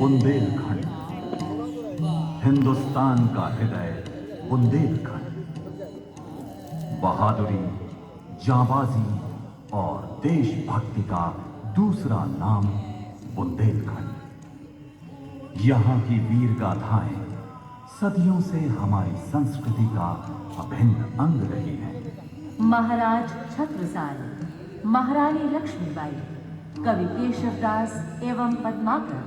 बुंदेलखंड, हिंदुस्तान का हृदय बुंदेलखंड। बहादुरी, जांबाजी और देशभक्ति का दूसरा नाम बुंदेलखंड। यहाँ की वीर गाथाएं सदियों से हमारी संस्कृति का अभिन्न अंग रही हैं। महाराज छत्रसाल, महारानी लक्ष्मीबाई, कवि केशवदास एवं पद्माकर,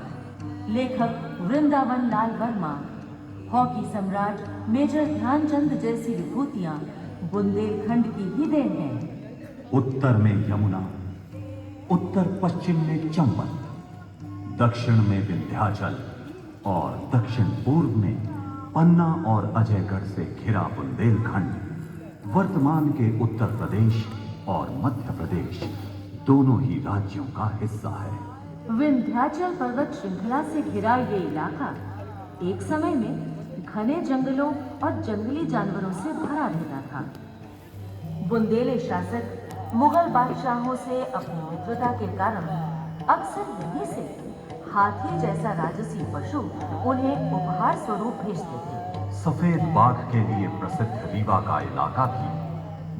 लेखक वृंदावन लाल वर्मा, हॉकी सम्राट मेजर ध्यानचंद जैसी विभूतियां बुंदेलखंड की ही देन हैं। उत्तर में यमुना, उत्तर पश्चिम में चंबल, दक्षिण में विंध्याचल और दक्षिण पूर्व में पन्ना और अजयगढ़ से घिरा बुंदेलखंड वर्तमान के उत्तर प्रदेश और मध्य प्रदेश दोनों ही राज्यों का हिस्सा है। विंध्याचल पर्वत श्रृंखला से घिरा ये इलाका एक समय में घने जंगलों और जंगली जानवरों से भरा रहता था। बुंदेली शासक मुगल बादशाहों से अपनी मित्रता के कारण अक्सर यहीं से हाथी जैसा राजसी पशु उन्हें उपहार स्वरूप भेजते थे। सफेद बाघ के लिए प्रसिद्ध रीवा का इलाका भी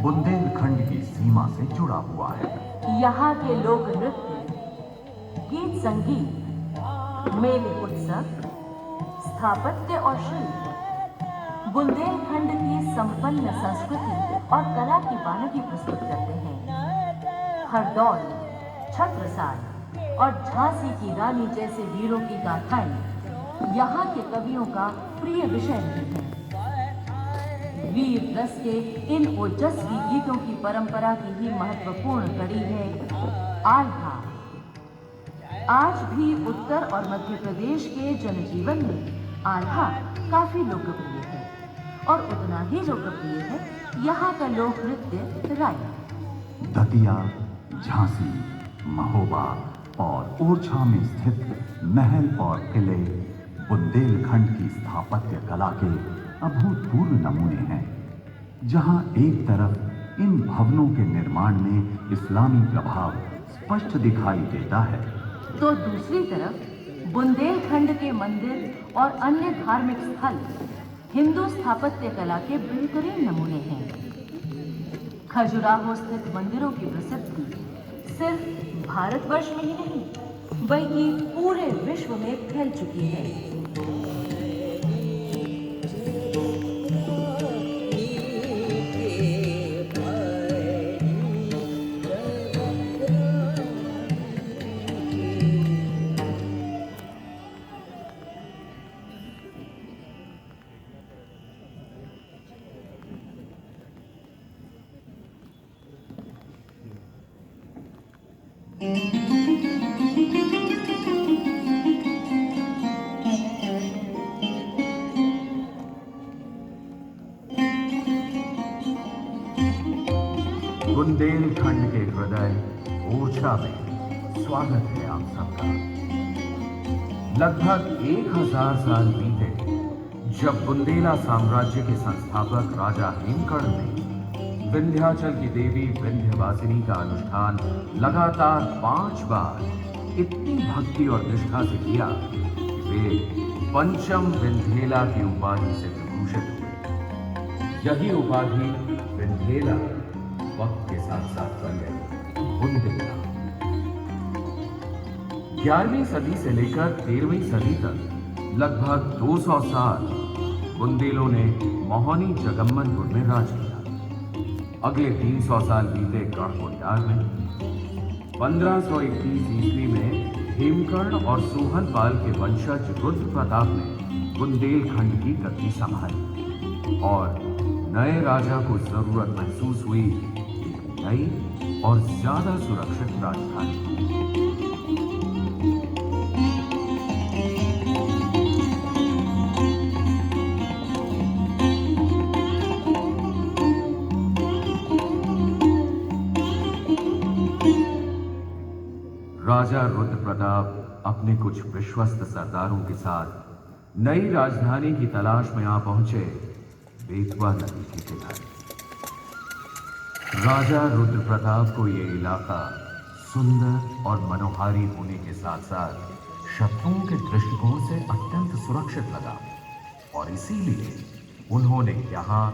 बुंदेलखंड की सीमा से जुड़ा हुआ है। यहाँ के लोक नृत्य, गीत संगीत, मेले उत्सव, स्थापत्य और शिल्प बुंदेलखंड की संपन्न संस्कृति और कला की बानगी प्रस्तुत करते हैं। हरदौल, छत्रसाल और झांसी की रानी जैसे वीरों की गाथाएं यहाँ के कवियों का प्रिय विषय रही हैं। वीर रस के इन ओजस्वी गीतों की परंपरा की ही महत्वपूर्ण कड़ी है आल्हा। आज भी उत्तर और मध्य प्रदेश के जनजीवन में आल्हा काफी लोकप्रिय है और उतना ही लोकप्रिय है यहाँ का लोक नृत्य राई। दतिया, झांसी, महोबा और ओरछा में स्थित महल और किले बुंदेलखंड की स्थापत्य कला के अभूतपूर्व नमूने हैं। जहां एक तरफ इन भवनों के निर्माण में इस्लामी प्रभाव स्पष्ट दिखाई देता है, तो दूसरी तरफ बुंदेलखंड के मंदिर और अन्य धार्मिक स्थल हिंदू स्थापत्य कला के बेहतरीन नमूने हैं। खजुराहो स्थित मंदिरों की प्रसिद्धि सिर्फ भारतवर्ष में ही नहीं बल्कि पूरे विश्व में फैल चुकी है। बुंदेलखंड के हृदय ओरछा में स्वागत है आप सबका। लगभग 1000 साल बीते जब बुंदेला साम्राज्य के संस्थापक राजा हेमकर्ण ने विंध्याचल की देवी विंध्यवासिनी का अनुष्ठान लगातार 5 बार इतनी भक्ति और निष्ठा से किया कि वे पंचम विंध्येला की उपाधि से विभूषित हुए। यही उपाधि विंध्येला वक्त के साथ साथ बन गई बुंदेला। 11वीं सदी से लेकर 13वीं सदी तक लगभग 200 साल बुंदेलों ने मोहनी जगम्मनपुर में राज किया। अगले 300 साल बीते गढ़मुंडार में। 1521 ईस्वी में हेमकर्ण और सोहनपाल के वंशज रुद्र प्रताप ने बुंदेलखंड की गद्दी संभाली और नए राजा को जरूरत महसूस हुई एक नई और ज्यादा सुरक्षित राजधानी। राजा रुद्र प्रताप अपने कुछ विश्वस्त सरदारों के साथ नई राजधानी की तलाश में आ पहुंचे बेतवा नदी के किनारे। राजा रुद्र प्रताप को यह इलाका सुंदर और मनोहारी होने के साथ साथ शत्रुओं के दृष्टिकोण से अत्यंत सुरक्षित लगा और इसीलिए उन्होंने यहां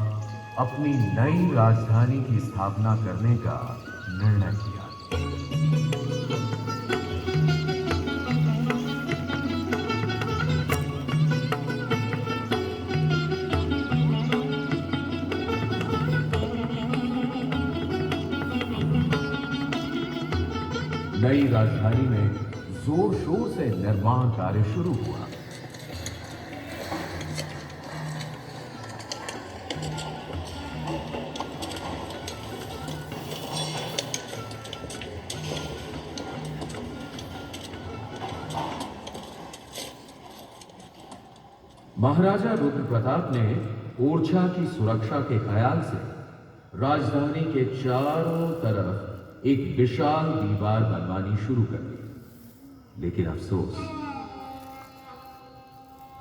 अपनी नई राजधानी की स्थापना करने का निर्णय किया। नई राजधानी में जोर शोर से निर्माण कार्य शुरू हुआ। महाराजा रुद्र प्रताप ने ओरछा की सुरक्षा के ख्याल से राजधानी के चारों तरफ एक विशाल दीवार बनवानी शुरू कर दी। लेकिन अफसोस,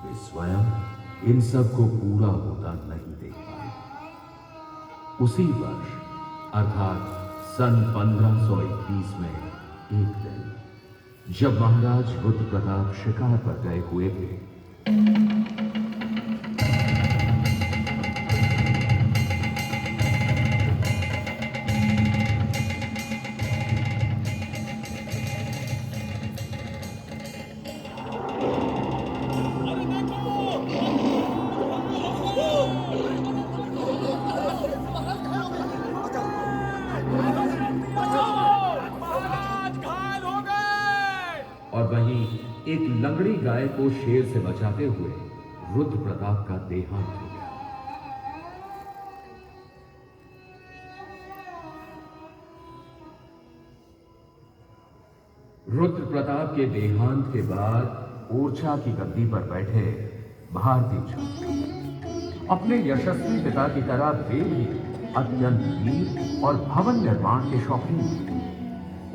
वे स्वयं इन सब को पूरा होता नहीं देख पाए। उसी वर्ष अर्थात सन 1521 में एक दिन जब महाराज रुद्र प्रताप शिकार पर गए हुए थे, और वहीं एक लंगड़ी गाय को शेर से बचाते हुए रुद्र प्रताप का देहांत हो गया। रुद्र प्रताप के देहांत के बाद ओरछा की गद्दी पर बैठे भारती चंद अपने यशस्वी पिता की तरह वे भी अत्यंत वीर और भवन निर्माण के शौकीन थे।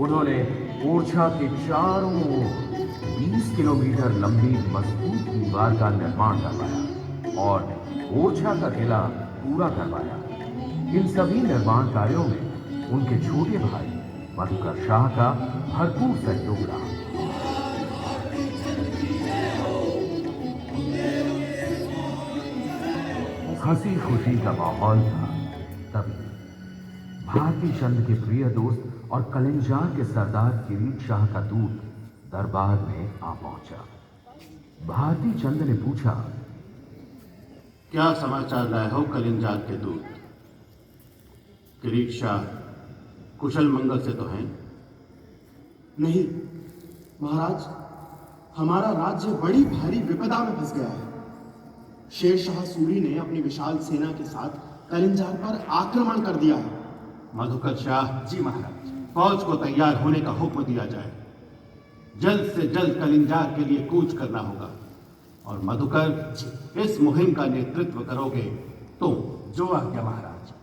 उन्होंने ओरछा के चारों ओर 20 किलोमीटर लंबी मजबूत दीवार का निर्माण करवाया और ओरछा का किला पूरा करवाया। इन सभी निर्माण कार्यों में उनके छोटे भाई मधुकर शाह का भरपूर सहयोग रहा। हंसी खुशी का माहौल था। तभी भारती चंद के प्रिय दोस्त और कलिंजार के सरदार किरीट शाह का दूत दरबार में आ पहुंचा। भारती चंद ने पूछा, क्या समाचार लाए हो कलिंजार के दूत? किरीट शाह कुशल मंगल से तो हैं? नहीं महाराज, हमारा राज्य बड़ी भारी विपदा में फंस गया है। शेर शाह सूरी ने अपनी विशाल सेना के साथ कलिंजार पर आक्रमण कर दिया है। मधुकर शाह, जी महाराज। फौज को तैयार होने का हुक्म दिया जाए। जल्द से जल्द कलिंजार के लिए कूच करना होगा। और मधुकर, इस मुहिम का नेतृत्व करोगे तुम। जो आज्ञा महाराज।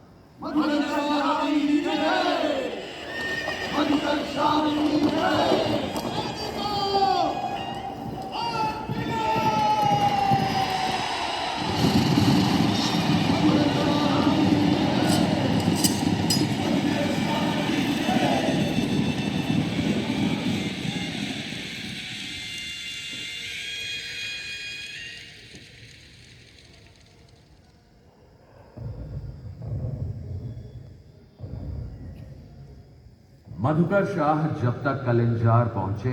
मधुकर शाह जब तक कलिंजार पहुंचे,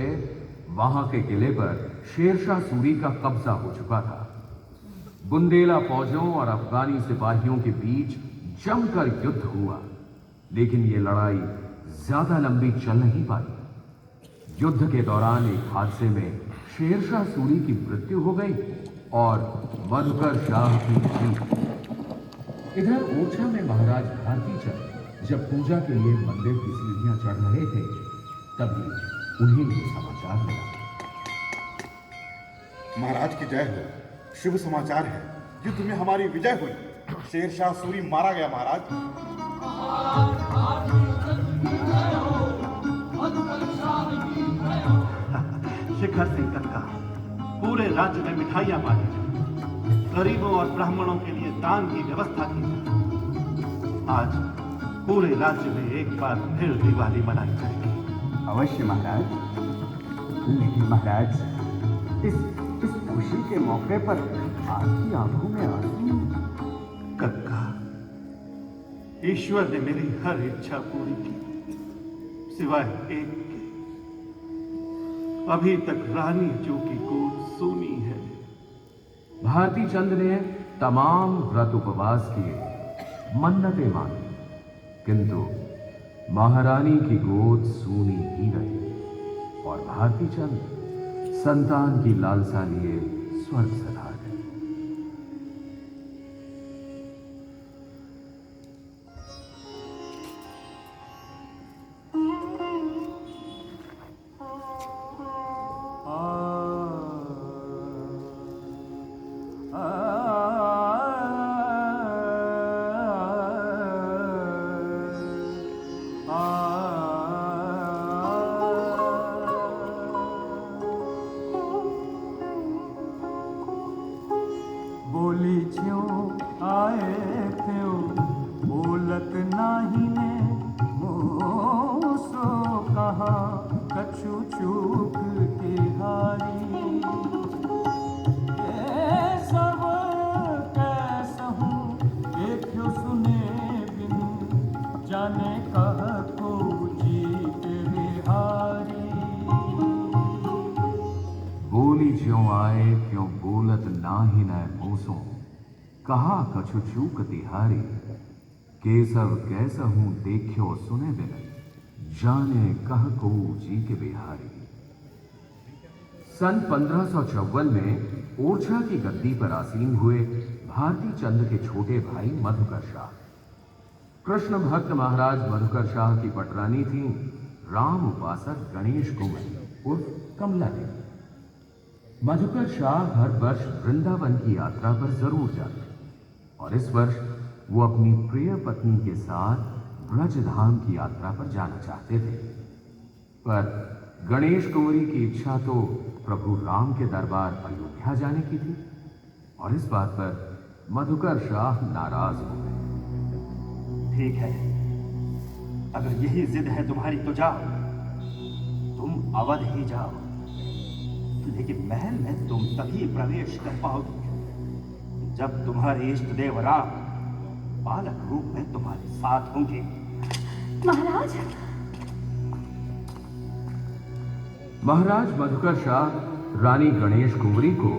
वहां के किले पर शेरशाह सूरी का कब्जा हो चुका था। बुंदेला फौजों और अफगानी सिपाहियों के बीच जमकर युद्ध हुआ, लेकिन यह लड़ाई ज्यादा लंबी चल नहीं पाई। युद्ध के दौरान एक हादसे में शेरशाह सूरी की मृत्यु हो गई और मधुकर शाह की जीत। इधर ओरछा में महाराज भारती चंद जब पूजा के लिए मंदिर की सीढ़ियां चढ़ रहे थे, तभी उन्हें ये समाचार मिला। महाराज की जय हो। शुभ समाचार है, युद्ध में हमारी विजय हुई। शेरशाह सूरी मारा गया महाराज। शिखर सिंह कक्का, पूरे राज्य में मिठाइयां बांटी जाए, गरीबों और ब्राह्मणों के लिए दान की व्यवस्था की जाए। आज पूरे राज्य में एक बार फिर दिवाली मनाई जाएगी। अवश्य महाराज। लेकिन महाराज, इस खुशी के मौके पर आपकी आंखों में आंसू। कक्का, ईश्वर ने मेरी हर इच्छा पूरी की, सिवाय एक के। अभी तक रानी जो की गोद सूनी है। भारती चंद ने तमाम व्रत उपवास किए, मन्नतें मांगी, किंतु महारानी की गोद सूनी ही रही और भारती चंद संतान की लालसा लिए स्वर्ग सिधार गए। बोली छो आए थे बोलत नाही ने मोसो कहा कछु चूक के हारी। ये सब कैसहूँ देखो सुने बिन जाने कह को जीत बिहारी। बोली ज्यों आए क्यों बोलत नाही न मूसों, कहा कछु चूक तिहारी। केसव कैसहूँ देख्यो सुने बिन जाने कह को जी के बिहारी। सन 1554 में ओरछा की गद्दी पर आसीन हुए भारती चंद के छोटे भाई मधुकर शाह। कृष्ण भक्त महाराज मधुकर शाह की पटरानी थी राम उपासक गणेश कुंवर उर्फ कमला देवी। मधुकर शाह हर वर्ष वृंदावन की यात्रा पर जरूर जाते और इस वर्ष वो अपनी प्रिय पत्नी के साथ ब्रजधाम की यात्रा पर जाना चाहते थे, पर गणेश कुंवरी की इच्छा तो प्रभु राम के दरबार अयोध्या जाने की थी और इस बात पर मधुकर शाह नाराज हो गए। ठीक है, अगर यही जिद है तुम्हारी तो जाओ, तुम अवध ही जाओ, लेकिन महल में तुम तभी प्रवेश कर पाओगे जब तुम्हारे इष्ट देव राम बालक रूप में तुम्हारे साथ होंगे। महाराज, महाराज मधुकर शाह रानी गणेश कुंवरी को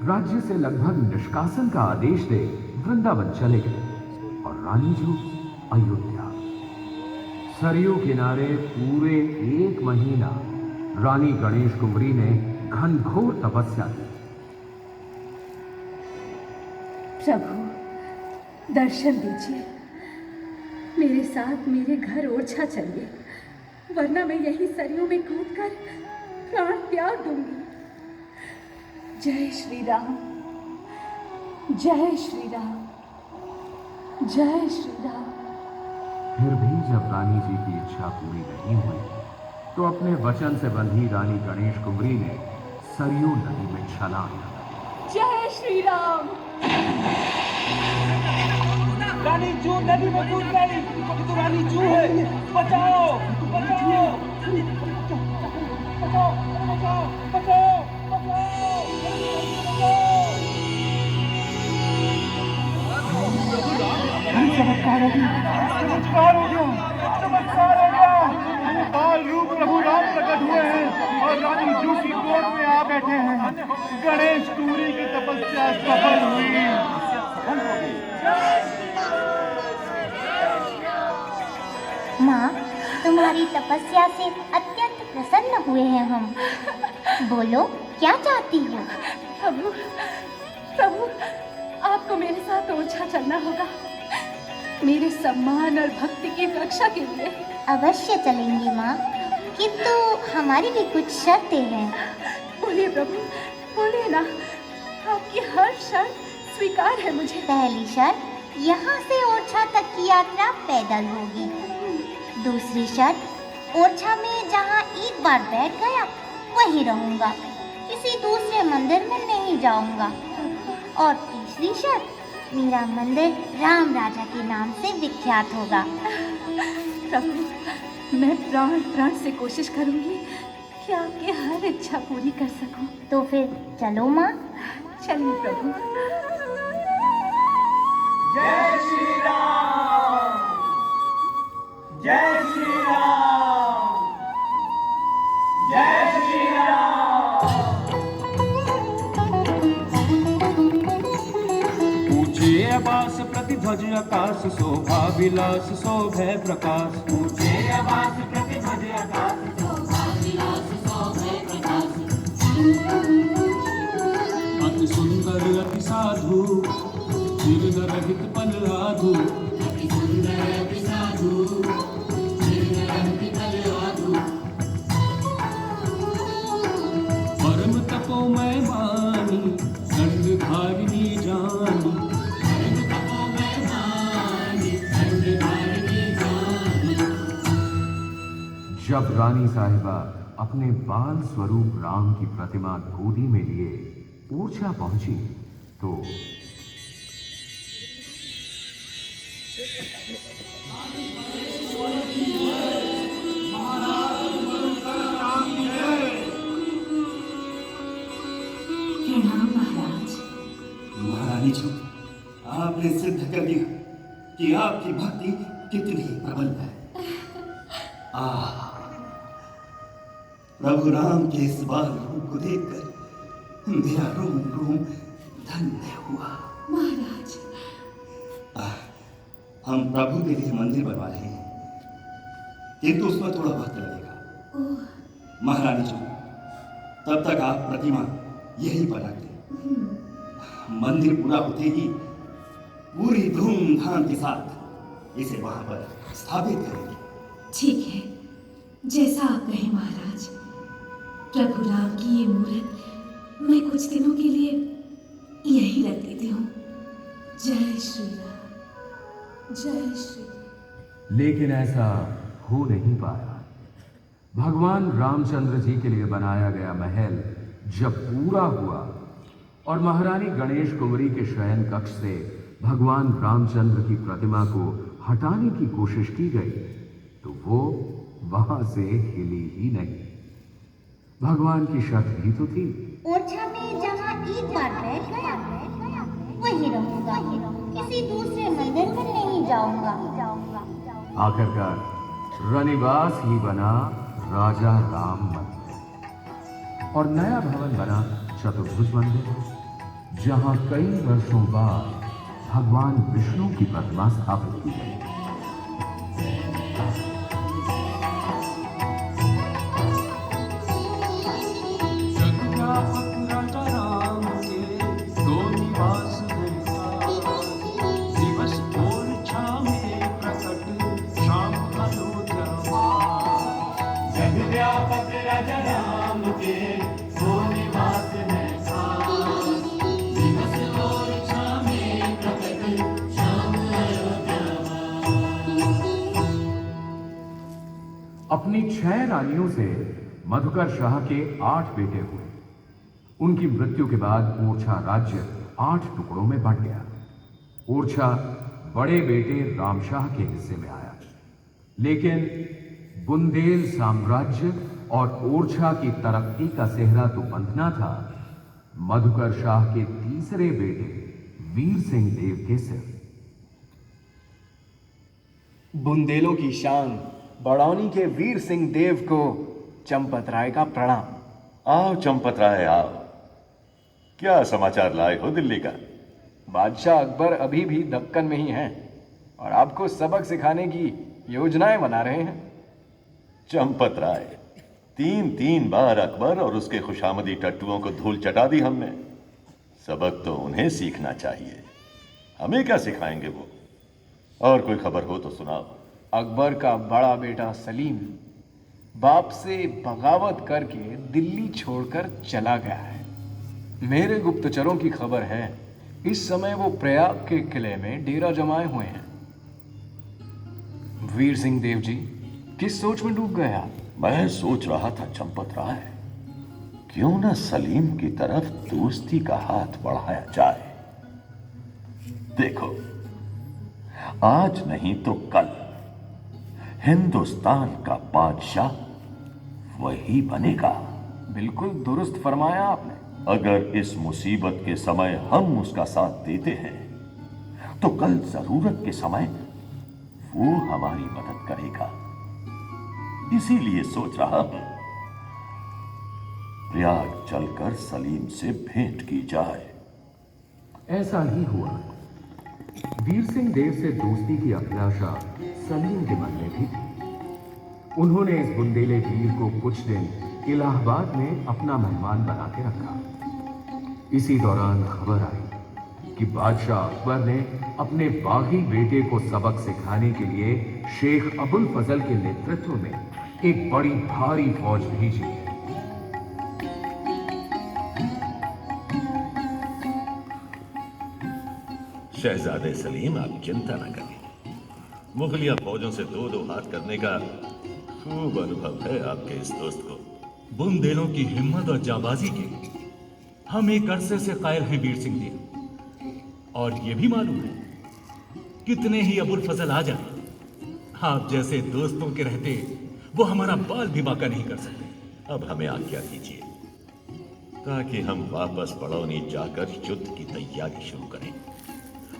राज्य से लगभग निष्कासन का आदेश दे वृंदावन चले गए और रानी जो अयोध्या। सरयू किनारे पूरे 1 महीना रानी गणेश कुंवरी ने घनघोर तपस्या की। प्रभु दर्शन दीजिए, मेरे साथ मेरे घर ओरछा चलिए, वरना मैं यही सरयू में कूदकर प्राण त्याग दूंगी। जय श्री राम, जय श्री राम, जय श्री राम। फिर भी जब रानी जी की इच्छा पूरी नहीं हुई तो अपने वचन से बंधी रानी गणेश कुंवरी ने सरयू नदी में छलांग लगाई। जय श्री राम। रानी जू नदी में कूद गई, तो रानी जू है, बचाओ बचाओ बचाओ बचाओ बचाओ चमत्कार हो गया, चमत्कार हो गया, चमत्कार हो गया। बाल रूप प्रभु राम प्रकट हुए हैं और रानी जू की सफल हुई। माँ, तुम्हारी तपस्या से अत्यंत प्रसन्न हुए हैं हम। बोलो, क्या चाहती हो? प्रभु, प्रभु, आपको मेरे साथ ओरछा चलना होगा, मेरे सम्मान और भक्ति की रक्षा के लिए। अवश्य चलेंगी माँ, किंतु हमारी भी कुछ शर्तें हैं। बोलिए प्रभु, बोलिए ना, आपकी हर शर्त स्वीकार है मुझे। पहली शर्त, यहाँ से ओरछा तक की यात्रा पैदल होगी। दूसरी शर्त, ओरछा में जहाँ एक बार बैठ गया वहीं रहूँगा, किसी दूसरे मंदिर में नहीं जाऊँगा। और तीसरी शर्त, मेरा मंदिर राम राजा के नाम से विख्यात होगा। प्रभु, मैं प्राण प्राण से कोशिश करूँगी कि आपकी हर इच्छा पूरी कर सकूं। तो फिर चलो माँ। चलिए प्रभु। जय श्री राम, जय श्री राम, जय श्री राम। ऊंचे आकाश प्रतिध्वज आकाश शोभा विलास शोभे प्रकाश। ऊंचे आकाश प्रतिध्वज आकाश शोभा विलास शोभे प्रकाश। अति सुंदर अति साधु निर्न रहित पल आधु। अति सुंदर अति साधु निर्न रहित पल आधु। परम तपोमय वाणी दंडधारिणी जानी। परम तपोमय वाणी दंडधारिणी जानी। जब रानी साहिबा अपने बाल स्वरूप राम की प्रतिमा गोदी में लिए ओरछा पहुंची तो प्रणाम महाराज। महारानी जी, आपने सिद्ध कर दिया कि आपकी भक्ति कितनी प्रबल है। प्रभु राम के इस बाल रूप को देखकर मेरा रोम रोम धन्य हुआ। महाराज, हम प्रभु के लिए मंदिर बनवा रहे हैं, किंतु उसमें थोड़ा वक्त लगेगा। महारानी जी, तब तक आप प्रतिमा यही पर रख दें। मंदिर पूरा होते ही पूरी धूमधाम के साथ इसे वहां पर स्थापित करेंगे। ठीक है, जैसा आप कहें महाराज। प्रभु राम की ये मूर्त मैं कुछ दिनों के लिए यही रख देती हूँ। जय श्री राम, जय श्री राम। लेकिन ऐसा हो नहीं पाया। भगवान रामचंद्र जी के लिए बनाया गया महल जब पूरा हुआ और महारानी गणेश कुंवरी के शयन कक्ष से भगवान रामचंद्र की प्रतिमा को हटाने की कोशिश की गई तो वो वहां से हिली ही नहीं। भगवान की शर्त भी तो थी। ओरछा में जहाँ एक बार बैठ गया वहीं रहूंगा, किसी दूसरे मंदिर में नहीं जाऊंगा। आखिरकार रनिवास ही बना राजा राम मंदिर और नया भवन बना चतुर्भुज मंदिर, जहां कई वर्षों बाद भगवान विष्णु की प्रतिमा स्थापित की गई। अपनी 6 रानियों से मधुकर शाह के 8 बेटे हुए। उनकी मृत्यु के बाद ओरछा राज्य 8 टुकड़ों में बंट गया। ओरछा बड़े बेटे रामशाह के हिस्से में आया, लेकिन बुंदेल साम्राज्य और ओरछा की तरक्की का सेहरा तो बंधना था मधुकर शाह के तीसरे बेटे वीर सिंह देव के सिर। बुंदेलों की शान बड़ौनी के वीर सिंह देव को चंपत राय का प्रणाम। आओ चंपत राय आओ। क्या समाचार लाए हो दिल्ली का? बादशाह अकबर अभी भी दक्कन में ही हैं और आपको सबक सिखाने की योजनाएं बना रहे हैं। चंपत राय, 3 बार अकबर और उसके खुशामदी टट्टुओं को धूल चटा दी हमने। सबक तो उन्हें सीखना चाहिए, हमें क्या सिखाएंगे वो? और कोई खबर हो तो सुनाओ। अकबर का बड़ा बेटा सलीम बाप से बगावत करके दिल्ली छोड़कर चला गया है। मेरे गुप्तचरों की खबर है इस समय वो प्रयाग के किले में डेरा जमाए हुए हैं। वीर सिंह देव जी, किस सोच में डूब गए आप? मैं सोच रहा था चंपत राय, क्यों ना सलीम की तरफ दोस्ती का हाथ बढ़ाया जाए। देखो, आज नहीं तो कल हिंदुस्तान का बादशाह वही बनेगा। बिल्कुल दुरुस्त फरमाया आपने। अगर इस मुसीबत के समय हम उसका साथ देते हैं तो कल जरूरत के समय वो हमारी मदद करेगा। इसीलिए सोच रहा हूं प्रयाग चलकर सलीम से भेंट की जाए। ऐसा ही हुआ। वीर सिंह देव से दोस्ती की अभिलाषा सलीम के मन में भी थी। उन्होंने इस बुंदेले वीर को कुछ दिन इलाहाबाद में अपना मेहमान बना के रखा। इसी दौरान खबर आई कि बादशाह अकबर ने अपने बागी बेटे को सबक सिखाने के लिए शेख अबुल फजल के नेतृत्व में एक बड़ी भारी फौज भेजी है। शहजादे सलीम, आप चिंता न करें। मुगलिया फौजों से दो हाथ करने का खूब अनुभव है आपके इस दोस्त को। बुंदेलों की हिम्मत और जाबाजी के हम एक अरसे से कायल हैं वीर सिंह देव, और ये भी मालूम है कितने ही अबुल फजल आ जाए, आप जैसे दोस्तों के रहते वो हमारा बाल भी बांका नहीं कर सकते। अब हमें आज्ञा कीजिए ताकि हम वापस बड़ौनी जाकर युद्ध की तैयारी शुरू करें।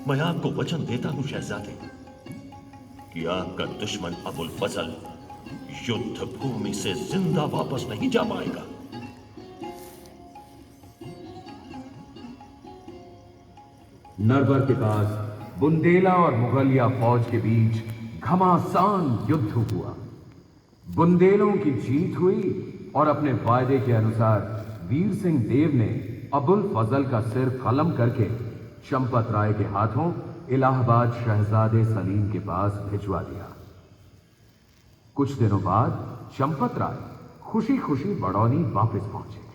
मैं आपको वचन देता हूं शहजादे कि आपका दुश्मन अबुल फजल युद्ध भूमि से जिंदा वापस नहीं जा पाएगा। नरवर के पास बुंदेला और मुगलिया फौज के बीच घमासान युद्ध हुआ। बुंदेलों की जीत हुई और अपने वायदे के अनुसार वीर सिंह देव ने अबुल फजल का सिर कलम करके चंपत राय के हाथों इलाहाबाद शहजादे सलीम के पास भिजवा दिया। कुछ दिनों बाद चंपत राय खुशी खुशी बड़ौनी वापस पहुंचे।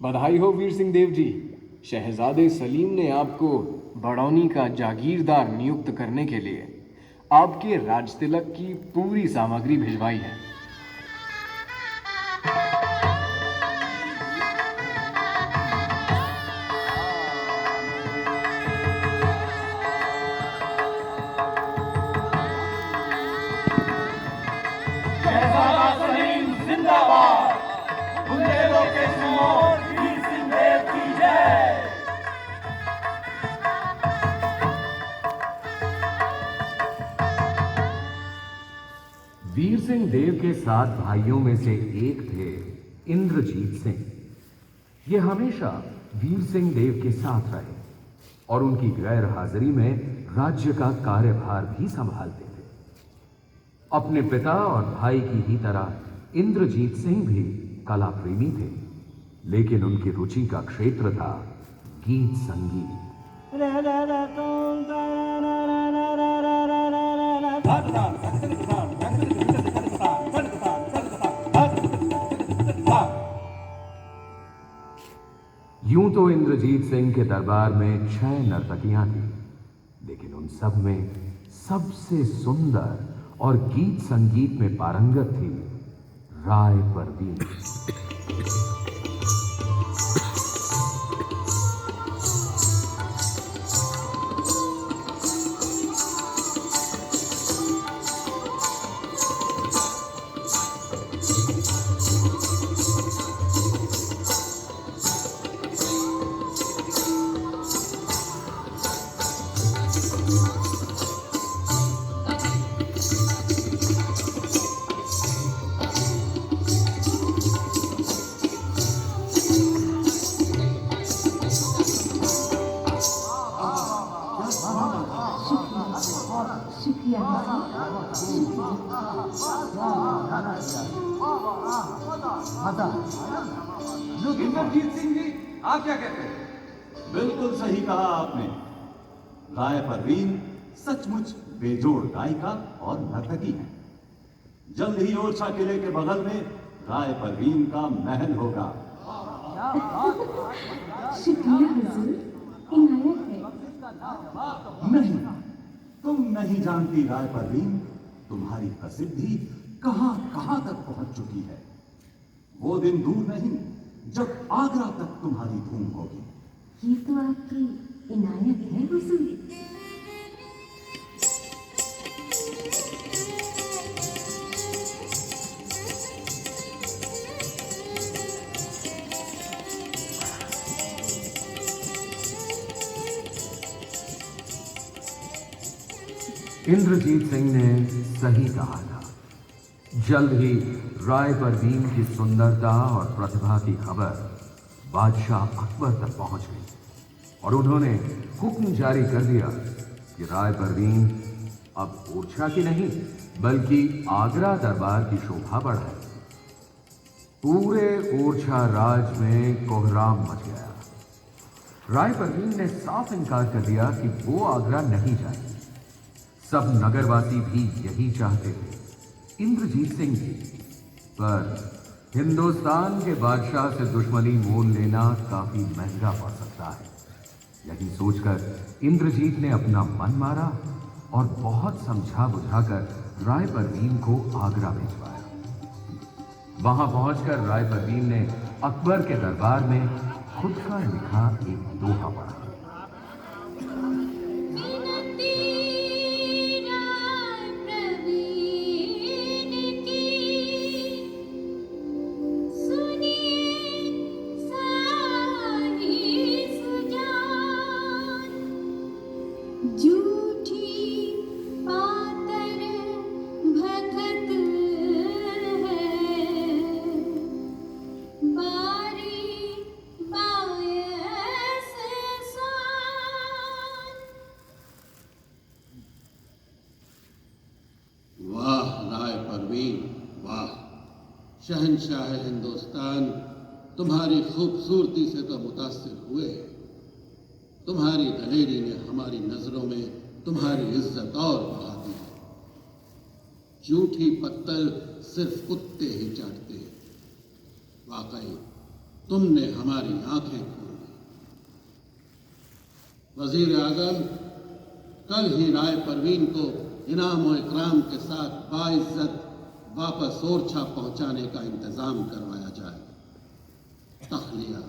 बधाई हो वीर सिंह देव जी। शहजादे सलीम ने आपको बड़ौनी का जागीरदार नियुक्त करने के लिए आपके राजतिलक की पूरी सामग्री भिजवाई है। वीर सिंह देव के 7 भाइयों में से एक थे इंद्रजीत सिंह। ये हमेशा वीर सिंह देव के साथ रहे और उनकी गैर हाजिरी में राज्य का कार्यभार भी संभालते थे। अपने पिता और भाई की ही तरह इंद्रजीत सिंह भी कला प्रेमी थे, लेकिन उनकी रुचि का क्षेत्र था गीत संगीत। यूं तो इंद्रजीत सिंह के दरबार में 6 नर्तकियां थीं, लेकिन उन सब में सबसे सुंदर और गीत संगीत में पारंगत थी राय परवीन। इंद्रजीत सिंह जी, आप क्या कहते हैं? बिल्कुल सही कहा आपने। राय परवीन सचमुच बेजोड़ गायिका और नर्तकी है। जल्द ही ओरछा किले के बगल में राय परवीन का महल होगा। शुक्रिया हुजूर, इनायत है। नहीं, तुम नहीं जानती राय परवीन, तुम्हारी प्रसिद्धि कहां कहां तक पहुंच चुकी है। वो दिन दूर नहीं जब आगरा तक तुम्हारी धूम होगी। ये तो आपकी इनायत है हुजूर। इंद्रजीत सिंह ने सही कहा था। जल्द ही राय परवीन की सुंदरता और प्रतिभा की खबर बादशाह अकबर तक पहुंच गई और उन्होंने हुक्म जारी कर दिया कि राय परवीन अब ओरछा की नहीं बल्कि आगरा दरबार की शोभा बढ़ाए। पूरे ओरछा राज में कोहराम मच गया। राय परवीन ने साफ इनकार कर दिया कि वो आगरा नहीं जाए। सब नगरवासी भी यही चाहते थे। इंद्रजीत सिंह जी, पर हिंदुस्तान के बादशाह से दुश्मनी मोल लेना काफी महंगा पड़ सकता है। यही सोचकर इंद्रजीत ने अपना मन मारा और बहुत समझा बुझाकर राय परवीन को आगरा भिजवाया। वहां पहुंचकर राय परवीन ने अकबर के दरबार में खुद का लिखा एक दोहा पढ़ा। शहंशाह हिंदुस्तान तुम्हारी खूबसूरती से तो मुतासिर हुए। तुम्हारी दलेरी ने हमारी नजरों में तुम्हारी इज्जत और बढ़ा दी है। झूठी पत्तल सिर्फ कुत्ते ही चाटते हैं। वाकई तुमने हमारी आंखें खोल दी। वजीर आजम, कल ही राय परवीन को इनाम और इकराम के साथ बाइज्जत वापस ओरछा पहुंचाने का इंतजाम करवाया जाए। तखलिया।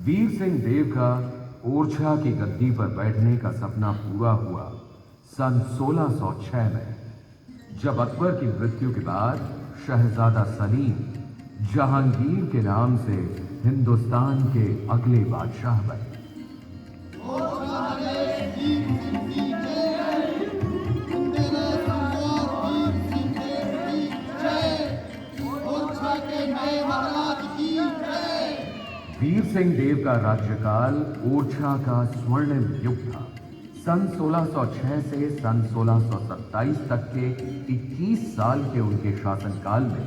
वीर सिंह देव का ओरछा की गद्दी पर बैठने का सपना पूरा हुआ सन 1606 में, जब अकबर की मृत्यु के बाद शहजादा सलीम जहांगीर के नाम से हिंदुस्तान के अगले बादशाह बने। वीर सिंह देव का राज्यकाल ओरछा का स्वर्णिम युग था। सन 1606 से सन 1627 तक के 21 साल के उनके शासनकाल में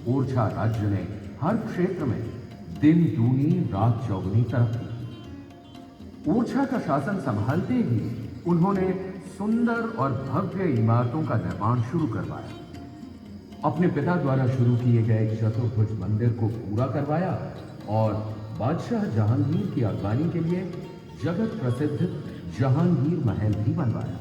ओरछा राज्य ने हर क्षेत्र में दिन दूनी रात चौगुनी तरक्की। ओरछा का शासन संभालते ही उन्होंने सुंदर और भव्य इमारतों का निर्माण शुरू करवाया। अपने पिता द्वारा शुरू किए गए चतुर्भुज मंदिर को पूरा करवाया और बादशाह जहांगीर की अगवानी के लिए जगत प्रसिद्ध जहांगीर महल भी बनवाया।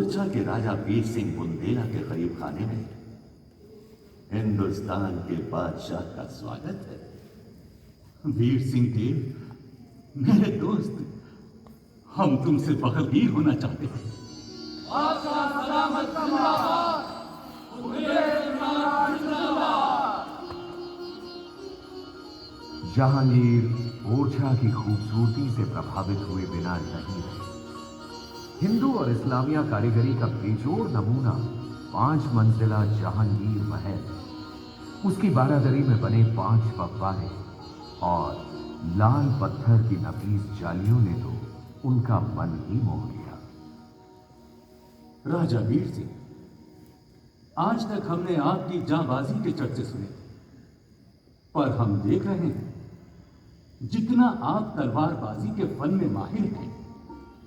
ओरछा के राजा वीर सिंह बुंदेला के करीब खाने में हिंदुस्तान के बादशाह का स्वागत है। वीर सिंह देव, मेरे दोस्त, हम तुमसे बगलगीर होना चाहते हैं। जहांगीर ओरछा की खूबसूरती से प्रभावित हुए बिना नहीं रहे। हिंदू और इस्लामिया कारीगरी का बेजोड़ नमूना 5 मंजिला जहांगीर महल, उसकी बारादरी में बने 5 पकवाने और लाल पत्थर की नफीस जालियों ने तो उनका मन ही मोह लिया। राजा वीर सिंह, आज तक हमने आपकी जांबाजी के चर्चे सुने, पर हम देख रहे हैं जितना आप तलवारबाजी के फन में माहिर हैं,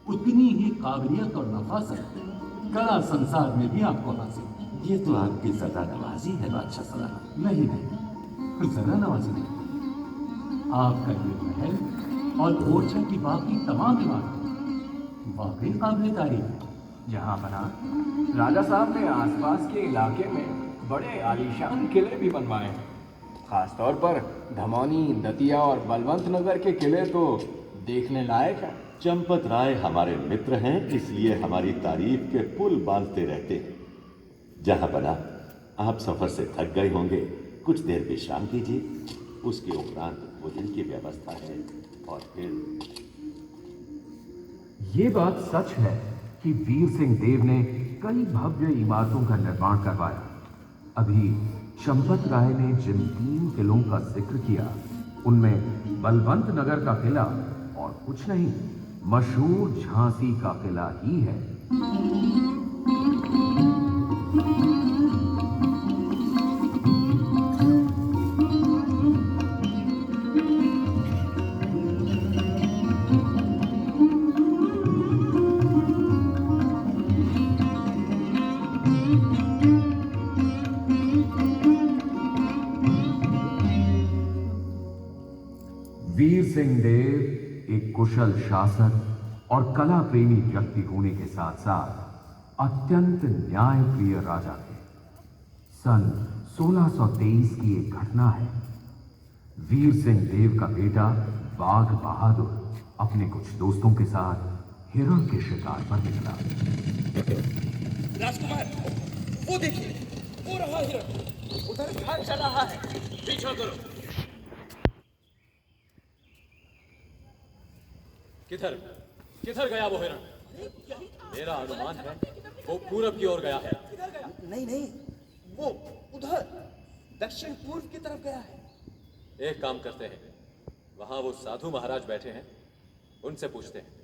उतनी ही काबिलियत और नफासत कला संसार में भी आपको हासिल है। ये तो आपकी सदा नवाजी है बादशाह सलाम। नहीं नहीं, जरा नवाजी नहीं। आपका ये महल और ओरछा की बाकी तमाम इमारतें वाकई काबिल तारीफ है। जहां बना राजा साहब ने आसपास के इलाके में बड़े आलीशान किले भी बनवाए हैं। खासतौर पर धमौनी, दतिया और बलवंत नगर के किले तो देखने लायक है। चंपत राय हमारे मित्र हैं, इसलिए हमारी तारीफ के पुल बांधते रहते हैं। जहां बना, आप सफर से थक गए होंगे, कुछ देर विश्राम कीजिए, उसके उपरांत भोजन की व्यवस्था है। और फिर ये बात सच है कि वीर सिंह देव ने कई भव्य इमारतों का निर्माण करवाया। अभी चंपत राय ने जिन 3 किलों का जिक्र किया, उनमें बलवंत नगर का किला और कुछ नहीं, मशहूर झांसी का किला ही है। वीर सिंह देव एक कुशल शासक और कला प्रेमी व्यक्ति होने के साथ साथ अत्यंत न्यायप्रिय राजा थे। सन 1623 की एक घटना है। वीर सिंह देव का बेटा बाघ बहादुर अपने कुछ दोस्तों के साथ हिरण के शिकार पर निकला। राजकुमार, वो देखिए, वो रहा हिरण, उधर घर चल रहा है, पीछा करो। किधर किधर गया वो हिरण? मेरा अनुमान है वो पूरब की ओर गया है। नहीं नहीं, वो उधर दक्षिण पूर्व की तरफ गया है। एक काम करते हैं, वहां वो साधु महाराज बैठे हैं, उनसे पूछते हैं।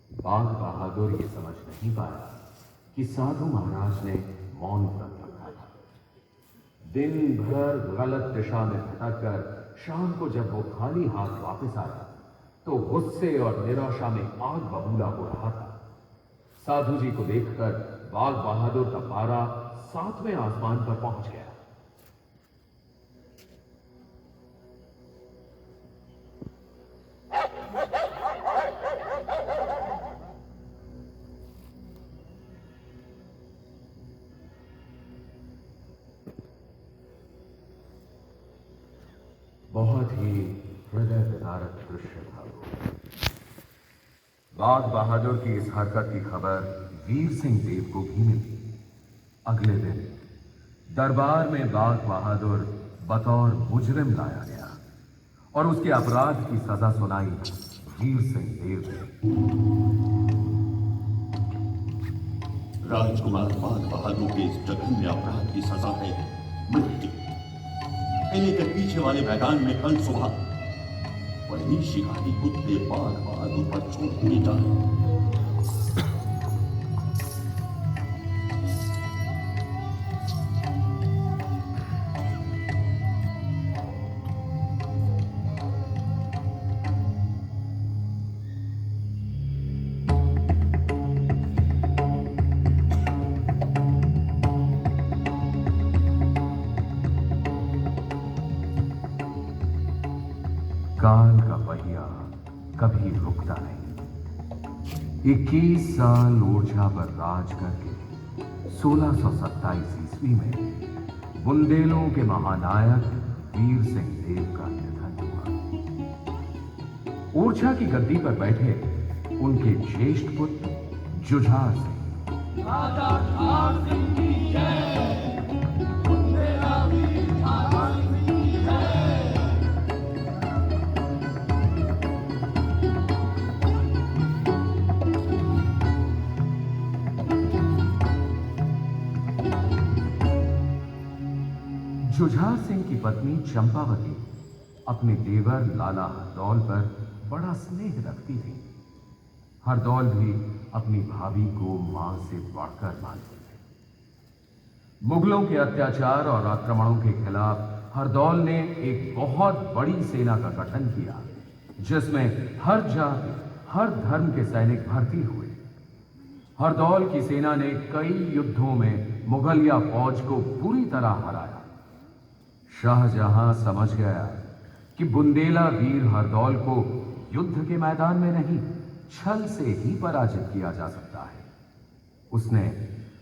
बाघ बहादुर ये समझ नहीं पाया कि साधु महाराज ने मौन व्रत रखा था। दिन भर गलत दिशा में भटककर शाम को जब वो खाली हाथ वापस आया तो गुस्से और निराशा में आग बबूला हो रहा था। साधु जी को देखकर बाघ बहादुर का पारा 7वें आसमान पर पहुंच गया। बहुत ही हृदय विदारक दृश्य था वो। बाघ बहादुर की इस हरकत की खबर वीर सिंह देव को भी मिली। अगले दिन दरबार में बाघ बहादुर बतौर मुजरिम लाया गया और उसके अपराध की सजा सुनाई वीर सिंह देव ने। राजकुमार बाघ बहादुर के इस जघन्य अपराध की सजा है मृत्यु। किले के पीछे वाले मैदान में कल सुबह वही शिकारी कुत्ते बाघ बहादुर पर छोड़ दिए जाए। काल का पहिया कभी रुकता नहीं। 21 साल ओरछा पर राज करके 1627 ईस्वी में बुंदेलों के महानायक वीर सिंह देव का निधन हुआ। ओरछा की गद्दी पर बैठे उनके ज्येष्ठ पुत्र जुझार सिंह। जुझार सिंह की पत्नी चंपावती अपने देवर लाला हरदौल पर बड़ा स्नेह रखती थी। हरदौल भी अपनी भाभी को मां से बढ़कर मानते थे। मुगलों के अत्याचार और आक्रमणों के खिलाफ हरदौल ने एक बहुत बड़ी सेना का गठन किया, जिसमें हर जाति हर धर्म के सैनिक भर्ती हुए। हरदौल की सेना ने कई युद्धों में मुगलिया फौज को पूरी तरह हराया। शाहजहां समझ गया कि बुंदेला वीर हरदौल को युद्ध के मैदान में नहीं, छल से ही पराजित किया जा सकता है। उसने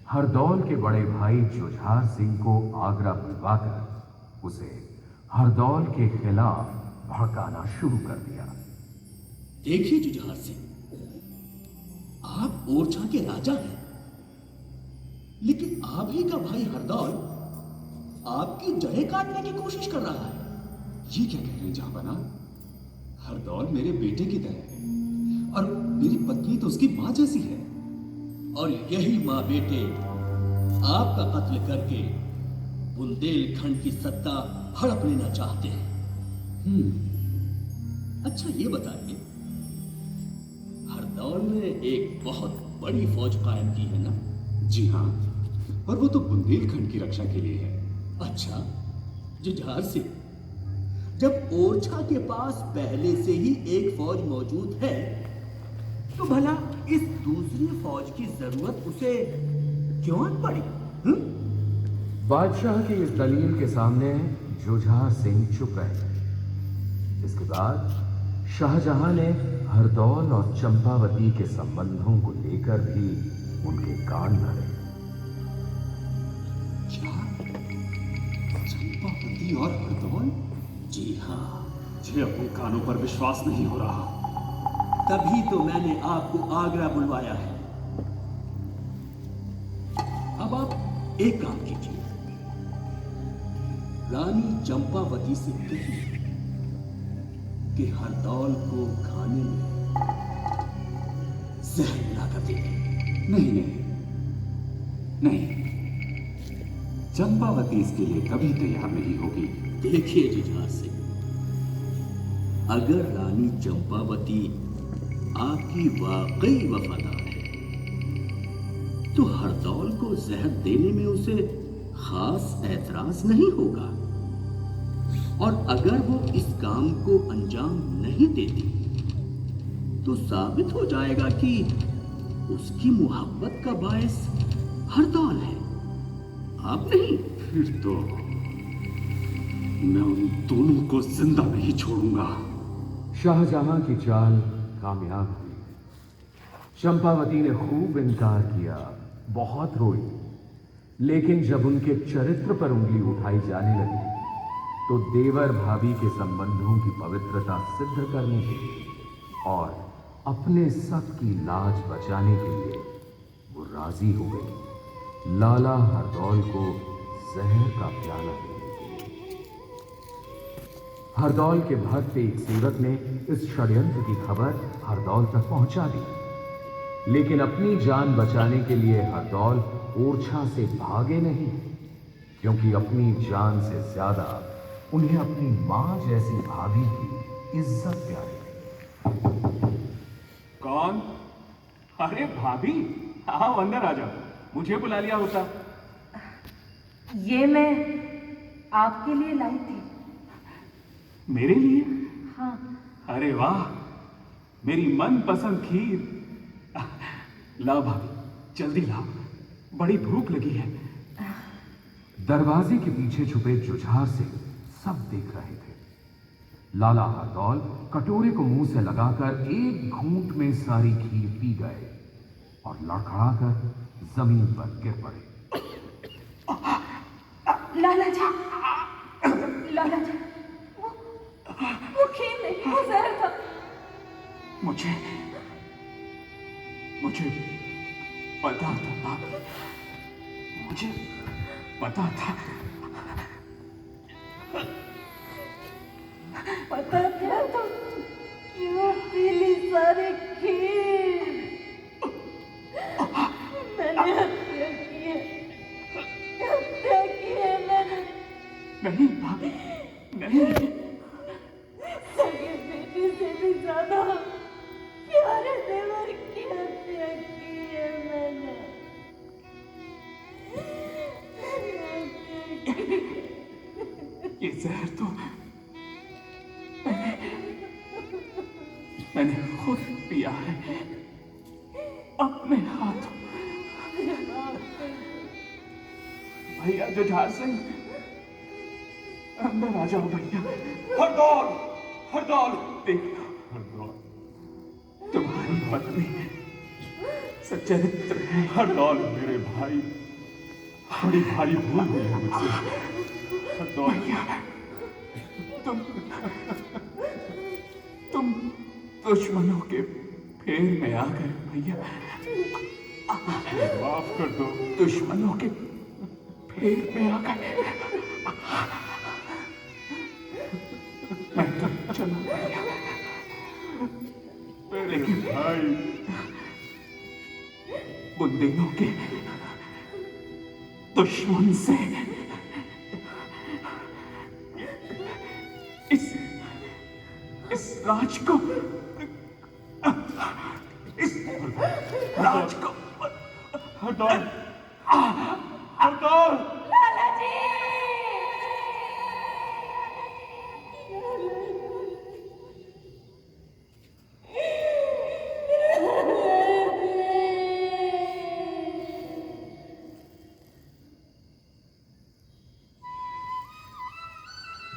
हरदौल के बड़े भाई जुझार सिंह को आगरा बुलवाकर उसे हरदौल के खिलाफ भड़काना शुरू कर दिया। देखिए जुझार सिंह, आप ओरछा के राजा हैं, लेकिन आप ही का भाई हरदौल आपकी जड़ें काटने की कोशिश कर रहा है। ये क्या कह रहे हैं जहांपना? हरदौल मेरे बेटे की तरह है और मेरी पत्नी तो उसकी मां जैसी है। और यही मां बेटे आपका कत्ल करके बुंदेलखंड की सत्ता हड़प लेना चाहते हैं। अच्छा ये बताइए, हरदौल ने एक बहुत बड़ी फौज कायम की है ना? जी हाँ, और वो तो बुंदेलखंड की रक्षा के लिए है। अच्छा जुझार सिंह, जब ओरछा के पास पहले से ही एक फौज मौजूद है, तो भला इस दूसरी फौज की जरूरत उसे क्यों पड़ी? बादशाह की इस दलील के सामने जुझार सिंह चुप रहे। इसके बाद शाहजहां ने हरदौल और चंपावती के संबंधों को लेकर भी उनके कान भरे। चंपावती और हरदौल? जी हाँ, मुझे अपने कानों पर विश्वास नहीं हो रहा। तभी तो मैंने आपको आगरा बुलवाया है। अब आप एक काम कीजिए, रानी चंपावती से कहिए कि हरदौल को खाने में जहर मिलाकर देंगे। नहीं नहीं नहीं, चंपावती इसके लिए कभी तैयार नहीं होगी। देखिए जुझार सिंह, अगर रानी चंपावती आपकी वाकई वफादार है, तो हरदौल को जहर देने में उसे खास ऐतराज नहीं होगा। और अगर वो इस काम को अंजाम नहीं देती, तो साबित हो जाएगा कि उसकी मोहब्बत का बायस हरदौल है, आप नहीं। फिर तो मैं उन दोनों को जिंदा नहीं छोड़ूंगा। शाहजहां की चाल कामयाब हुई। चंपावती ने खूब इनकार किया, बहुत रोई, लेकिन जब उनके चरित्र पर उंगली उठाई जाने लगी, तो देवर भाभी के संबंधों की पवित्रता सिद्ध करने के लिए और अपने सब की लाज बचाने के लिए वो राजी हो गई लाला हरदौल को जहर का प्याला देने के लिए। हरदौल के भक्त एक सेवक ने इस षड्यंत्र की खबर हरदौल तक पहुंचा दी, लेकिन अपनी जान बचाने के लिए हरदौल ओरछा से भागे नहीं, क्योंकि अपनी जान से ज्यादा उन्हें अपनी मां जैसी भाभी की इज्जत प्यारी थी। कौन? अरे भाभी, आओ अंदर आ जाओ, मुझे बुला लिया होता। ये मैं आपके लिए लाई थी। मेरे लिए? हाँ। अरे वाह, मेरी मनपसंद खीर। लाओ भाभी, जल्दी लाओ, बड़ी भूख लगी है। दरवाजे के पीछे छुपे जुझार सिंह सब देख रहे थे। लाला हरदौल कटोरे को मुंह से लगाकर एक घूंट में सारी खीर पी गए और लड़खड़ाकर जमीन पर गिर पड़े। लाला जी, वो खीर नहीं, वो जहर था। मुझे पता था, मुझे पता था। पता क्या तो क्यों पी ली सारी खीर? मैंने हत्या की है मैंने। नहीं, सगे बेटी से भी ज्यादा प्यारे देवर की हत्या की है मैंने। ये जहर तो मैंने खुद पिया है अपने हाथों। भैया जुझार सिंह, अंदर आ जाओ भैया। हरदौल देख लो, तुम्हारी पत्नी सच्चरित्र है। हरदौल मेरे भाई, बड़ी भारी भूल हुई है मुझसे। हरदौल तुम दुश्मनों के फेर में आ गए भैया। माफ कर दो। दुश्मनों के फेर में आ गए। मैं तो चला भैया, लेकिन भाई बुंदेलों के दुश्मन से इस राज को हरदौल, हरदौल। लाला जी,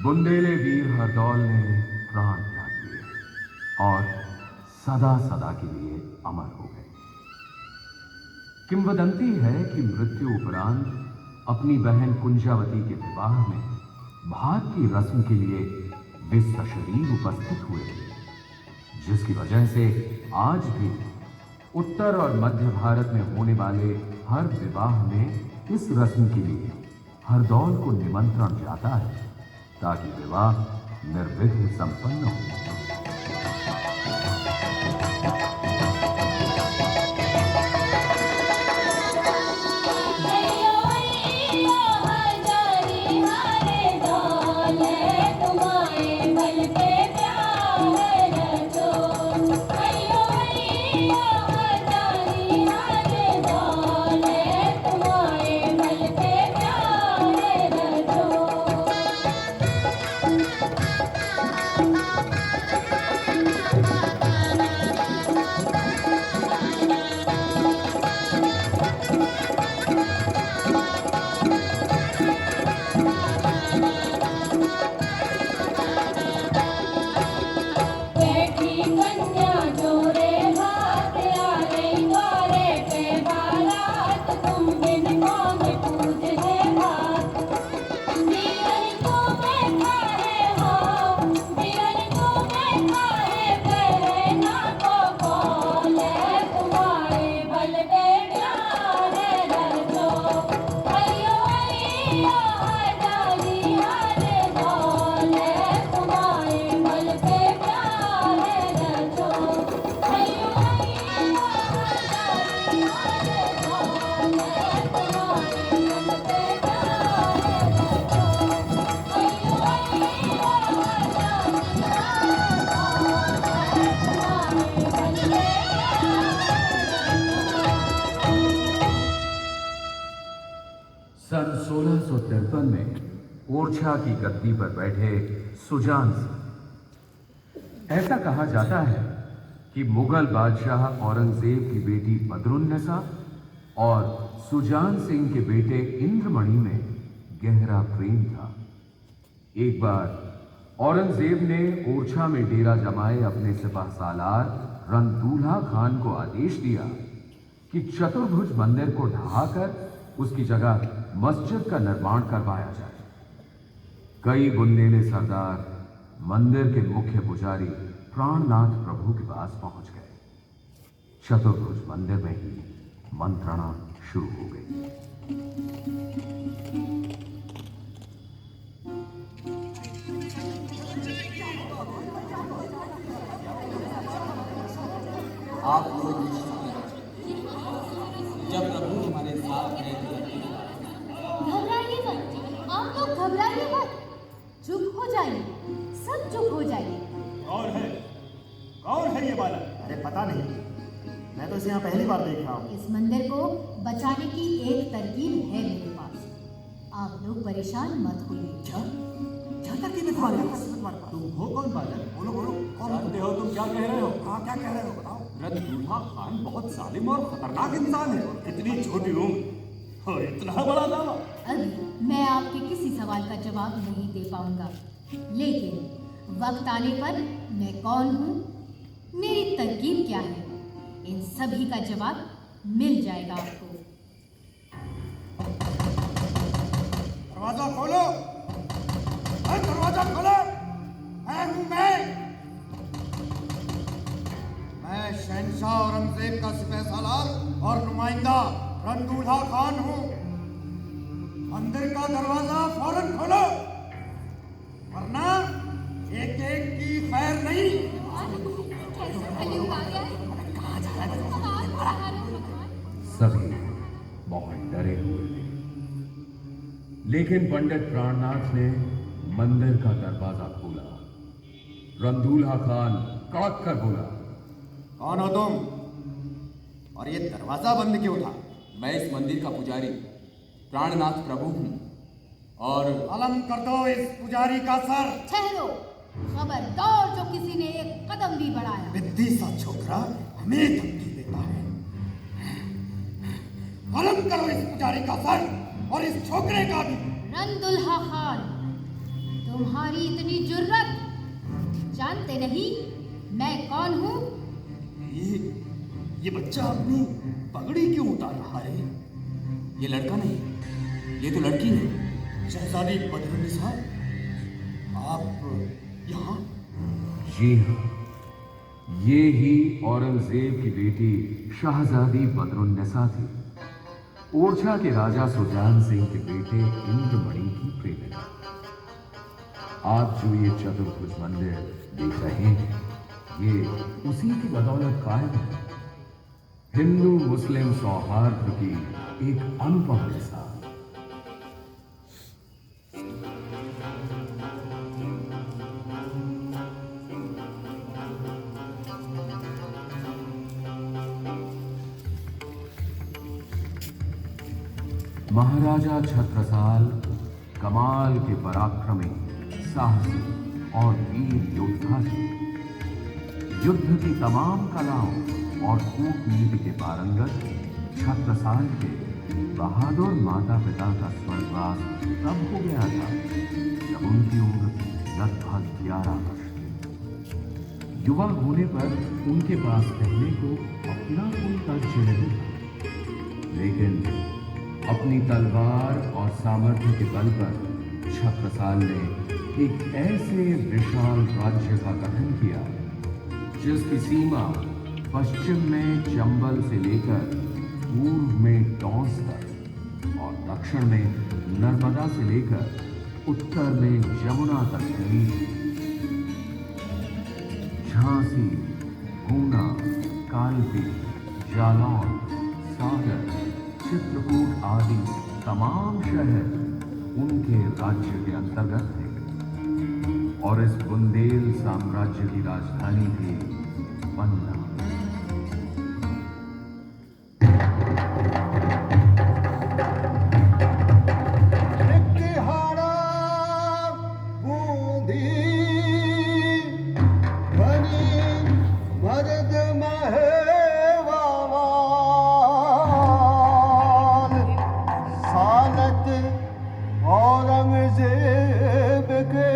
बुंदेले वीर हरदौल ने प्राण त्याग दिए और सदा सदा के लिए अमर हो गए। किंवदंती है कि मृत्यु उपरांत अपनी बहन कुंजावती के विवाह में भात की रस्म के लिए वे सशरीर उपस्थित हुए थे, जिसकी वजह से आज भी उत्तर और मध्य भारत में होने वाले हर विवाह में इस रस्म के लिए हरदौल को निमंत्रण जाता है ताकि विवाह निर्विघ्न संपन्न हो। सन 1653 में ओरछा की गद्दी पर बैठे सुजान सिंह। ऐसा कहा जाता है कि मुगल बादशाह औरंगजेब की बेटी बदरुन्निसा और सुजान सिंह के बेटे इंद्रमणि में गहरा प्रेम था। एक बार औरंगजेब ने ओरछा में डेरा जमाए अपने सिपह सालार रंगदूल्हा खान को आदेश दिया कि चतुर्भुज मंदिर को ढहाकर उसकी जगह मस्जिद का निर्माण करवाया जाए। कई बुंदेले सरदार मंदिर के मुख्य पुजारी प्राणनाथ प्रभु के पास पहुंच गए। चतुर्भुज मंदिर में ही मंत्रणा शुरू हो गई। आप लोग जब प्रभु हमारे साथ हैं घबराइए मत, आप लोग घबराइए मत, चुप हो जाइए, सब चुप हो जाइए। कौन है ये बालक? अरे पता नहीं, मैं तो इसे यहाँ पहली बार देख रहा हूँ। इस मंदिर को बचाने की एक तरकीब है मेरे पास, आप लोग परेशान मत होइए। क्या तरकीब है तुम्हारे? तुम हो कौन बालक? बोलो बोलो, जानते हो तुम क्या कह रहे हो? हाँ, क्या कह रहे हो बताओ। रंगदूल्हा खान बहुत जालिम और खतरनाक इंसान है। इतनी छोटी उम्र और इतना बड़ा दावा। अभी मैं आपके किसी सवाल का जवाब नहीं दे पाऊंगा, लेकिन वक्त आने पर मैं कौन हूँ, मेरी तरकीब क्या है, इन सभी का जवाब मिल जाएगा आपको। दरवाजा खोलो, दरवाजा खोलो। मैं शहंशाह औरंगजेब का सिपह सालार और नुमाइंदा रंगदूल्हा खान हूँ। मंदिर का दरवाजा फौरन खोलो, वरना एक एक की खैर नहीं। सभी बहुत डरे हुए थे, लेकिन पंडित प्राणनाथ ने मंदिर का दरवाजा खोला। रंगदूल्हा खान कड़क कर बोला, कौन हो तुम और ये दरवाजा बंद क्यों था? मैं इस मंदिर का पुजारी प्राणनाथ प्रभु हूँ और कलम कर दो इस पुजारी का सर। ठहरो, खबरदार जो किसी ने एक कदम भी बढ़ाया। विद्दी सा छोकरा हमें धमकी देता है। कलम करो इस पुजारी का सर और इस छोकरे का भी। रंगदूल्हा खान, तुम्हारी इतनी जुर्रत, जानते नहीं मैं कौन हूँ? ये बच्चा अपनी पगड़ी क्यों उतार रहा है? ये लड़का नहीं, ये तो लड़की है। शहजादी बदरुन्निसा, आप यहाँ? जी हाँ, ये ही औरंगजेब की बेटी शहजादी बदरुन्निसा थी, ओरछा के राजा सुजान सिंह के बेटे इंद्रमणि की प्रेमिका। आप जो ये चतुर्भुज मंदिर देख रहे हैं, ये उसी की बदौलत कायम है। हिंदू मुस्लिम सौहार्द की एक अनुपम मिसाल। महाराजा छत्रसाल कमाल के पराक्रमी, साहसी और वीर योद्धा थे। युद्ध की तमाम कलाओं और कूटनीति के पारंगत छत्रसाल के बहादुर माता पिता का स्वर्गवास तब हो गया था जब उनकी उम्र लगभग 11 वर्ष थी। युवा होने पर उनके पास कहने को अपना कोई तर्ज नहीं था, लेकिन अपनी तलवार और सामर्थ्य के बल पर छत्रसाल ने एक ऐसे विशाल राज्य का गठन किया जिसकी सीमा पश्चिम में चंबल से लेकर पूर्व में टॉस तक और दक्षिण में नर्मदा से लेकर उत्तर में जमुना तक फैली थी। झांसी, गुना, कालपी, जालौन, सागर, चित्रकूट आदि तमाम शहर उनके राज्य के अंतर्गत थे और इस बुंदेल साम्राज्य की राजधानी थी पन्ना। औरंगजेब के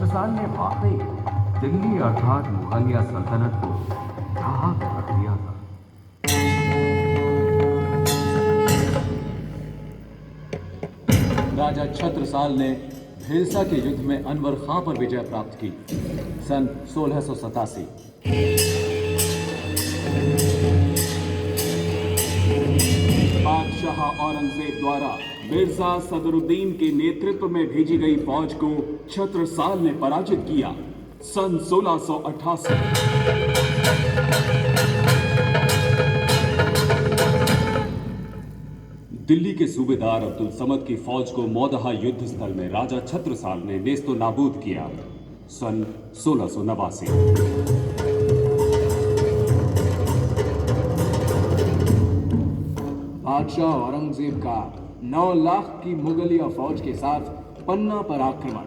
छत्रसाल ने वाकई दिल्ली अर्थात मुगलिया सल्तनत को ढहा कर रख दिया था। राजा छत्रसाल ने भेलसा के युद्ध में अनवर खां पर विजय प्राप्त की सन 1687। बादशाह औरंगजेब द्वारा मिर्जा सदरुद्दीन के नेतृत्व में भेजी गई फौज को छत्रसाल ने पराजित किया सन 1688। दिल्ली के सूबेदार अब्दुल समद की फौज को मौदहा युद्ध स्थल में राजा छत्रसाल ने नेस्तो नाबूद किया सन 1689। बादशाह औरंगजेब का 9 लाख की मुगलिया फौज के साथ पन्ना पर आक्रमण।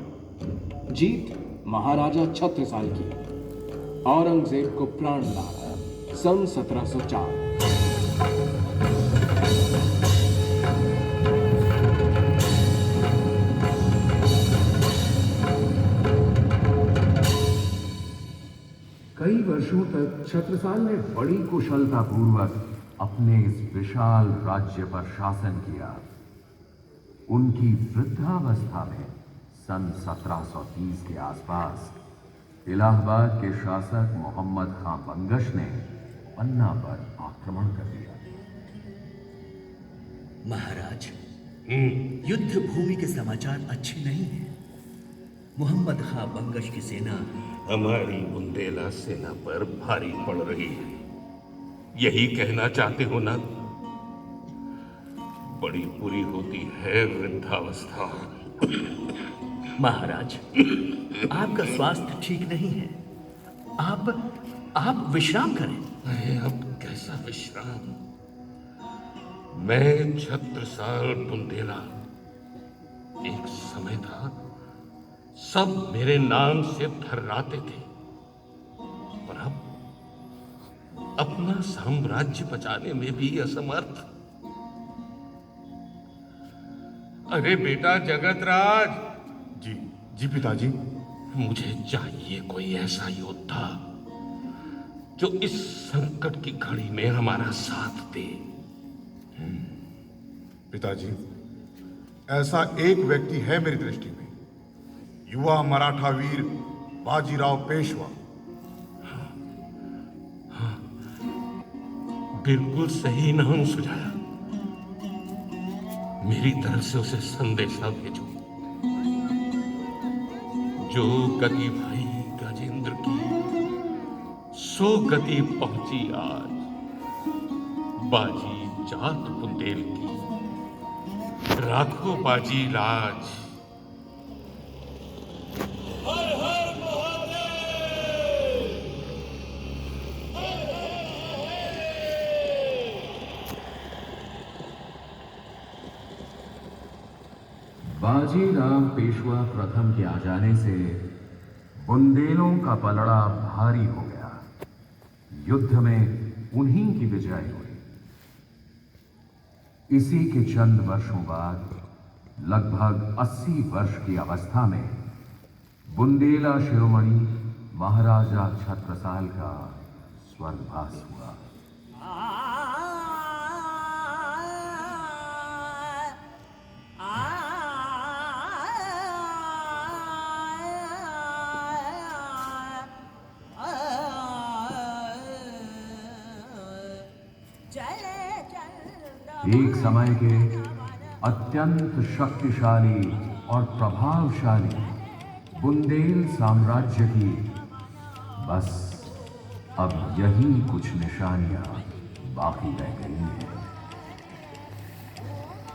जीत महाराजा छत्रसाल की। औरंगजेब को प्राण लाया सन 1704। कई वर्षों तक छत्रसाल ने बड़ी कुशलतापूर्वक अपने इस विशाल राज्य पर शासन किया। उनकी वृद्धावस्था में सन 1730 के आसपास इलाहाबाद के शासक मोहम्मद खां बंगश ने पन्ना पर आक्रमण कर दिया। महाराज, युद्ध भूमि के समाचार अच्छे नहीं हैं। मोहम्मद खां बंगश की सेना हमारी बुंदेला सेना पर भारी पड़ रही है, यही कहना चाहते हो ना? बड़ी बुरी होती है वृद्धावस्था। महाराज, आपका स्वास्थ्य ठीक नहीं है। आप विश्राम करें। अरे अब कैसा विश्राम? मैं छत्रसाल बुंदेला, एक समय था सब मेरे नाम से थर्राते थे, पर अब अपना साम्राज्य बचाने में भी असमर्थ। अरे बेटा जगतराज। जी पिताजी। मुझे चाहिए कोई ऐसा योद्धा जो इस संकट की घड़ी में हमारा साथ दे। पिताजी, ऐसा एक व्यक्ति है मेरी दृष्टि में, युवा मराठा वीर बाजीराव पेशवा। बिल्कुल सही नाम सुझाया। मेरी तरफ से उसे संदेशा भेजो। जो गति भाई गजेंद्र की, सो गति पहुंची आज बाजी जात बुंदेल की। राखो बाजी लाज। बाजीराव पेशवा प्रथम के आ जाने से बुंदेलों का पलड़ा भारी हो गया। युद्ध में उन्हीं की विजय हुई। इसी के चंद वर्षों बाद लगभग 80 वर्ष की अवस्था में बुंदेला शिरोमणि महाराजा छत्रसाल का स्वर्गवास हुआ। एक समय के अत्यंत शक्तिशाली और प्रभावशाली बुंदेल साम्राज्य की बस अब यही कुछ निशानियां बाकी रह गई हैं।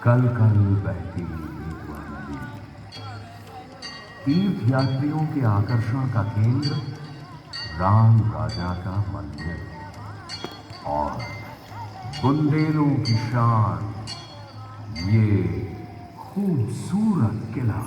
कल कल बहती बेतुआ नदी, तीर्थ यात्रियों के आकर्षण का केंद्र राम राजा का मंदिर और बुंदेलों की शान ये खूबसूरत किला।